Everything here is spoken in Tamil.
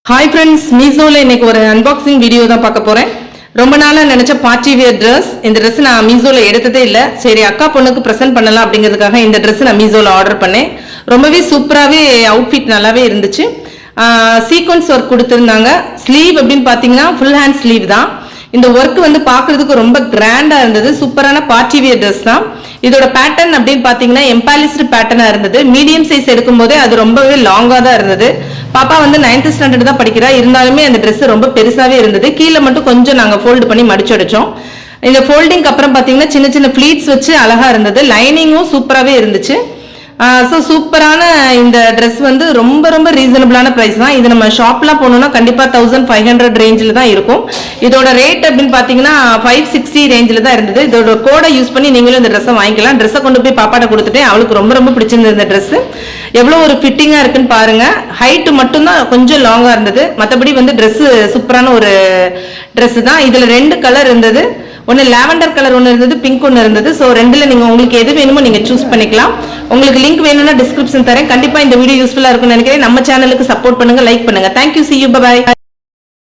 ஹாய் ஃப்ரெண்ட்ஸ், மீஷோல இன்னைக்கு ஒரு அன்பாக்சிங் வீடியோ தான் பார்க்க போறேன். ரொம்ப நாளா நினைச்ச பார்ட்டி வியர் ட்ரெஸ். இந்த ட்ரெஸ் நான் மீஷோல எடுத்ததே இல்லை. சரி, அக்கா பொண்ணுக்கு ப்ரெசென்ட் பண்ணலாம் அப்படிங்கிறதுக்காக இந்த ட்ரெஸ் நான் மீஷோல ஆர்டர் பண்ணேன். ரொம்பவே சூப்பராகவே அவுட்ஃபிட் நல்லாவே இருந்துச்சு. சீக்வன்ஸ் ஒர்க் கொடுத்துருந்தாங்க. ஸ்லீவ் அப்படின்னு பார்த்தீங்கன்னா ஃபுல் ஹேண்ட் ஸ்லீவ் தான். இந்த ஒர்க் வந்து பார்க்கறதுக்கு ரொம்ப கிராண்டா இருந்தது. சூப்பரான பார்ட்டி வியர் ட்ரெஸ் தான். இதோட பேட்டர்ன் அப்படின்னு பார்த்தீங்கன்னா எம்பாலிஸ்டு பேட்டர்னா இருந்தது. மீடியம் சைஸ் எடுக்கும் போதே அது ரொம்பவே லாங்கா தான் இருந்தது. பாப்பா வந்து 9th ஸ்டாண்டர்ட் தான் படிக்கிறா. இருந்தாலுமே அந்த ட்ரெஸ் ரொம்ப பெருசாவே இருந்தது. கீழே மட்டும் கொஞ்சம் நாங்கள் ஃபோல்டு பண்ணி மடிச்சு அடிச்சோம். இந்த ஃபோல்டிங் அப்புறம் பார்த்தீங்கன்னா சின்ன சின்ன ஃபிளீட்ஸ் வச்சு அழகா இருந்தது. லைனிங்கும் சூப்பராகவே இருந்துச்சு. ஸோ சூப்பரான இந்த ட்ரெஸ் வந்து ரொம்ப ரொம்ப ரீசனபிளான ப்ரைஸ் தான். இது நம்ம ஷாப்லாம் போனோம்னா கண்டிப்பாக 1500 ரேஞ்சில் தான் இருக்கும். இதோட ரேட் அப்படின்னு பார்த்தீங்கன்னா 560 ரேஞ்சில் தான் இருந்தது. இதோட கோடை யூஸ் பண்ணி நீங்களும் இந்த ட்ரெஸ்ஸை வாங்கிக்கலாம். ட்ரெஸ்ஸை கொண்டு போய் பாப்பாட்ட கொடுத்துட்டேன். அவளுக்கு ரொம்ப ரொம்ப பிடிச்சிருந்தது இந்த ட்ரெஸ். எவ்வளோ ஒரு ஃபிட்டிங்காக இருக்குன்னு பாருங்க. ஹைட்டு மட்டும்தான் கொஞ்சம் லாங்காக இருந்தது. மற்றபடி வந்து ட்ரெஸ்ஸு சூப்பரான ஒரு ட்ரெஸ் தான். இதில் 2 கலர் இருந்தது. ஒன்று லாவெண்டர் கலர் ஒன்று இருந்தது, பிங்க் ஒன்று இருந்தது. ஸோ ரெண்டில் நீங்கள் உங்களுக்கு எது வேணுமோ நீங்கள் சூஸ் பண்ணிக்கலாம். உங்களுக்கு லிங்க் வேணும்னா டிஸ்கிரிப்ஷன் தரேன். கண்டிப்பாக இந்த வீடியோ யூஸ்ஃபுல்லாக இருக்கும்னு நினைக்கிறேன். நம்ம சேனலுக்கு சப்போர்ட் பண்ணுங்க, லைக் பண்ணுங்க. Thank you, see you, bye bye.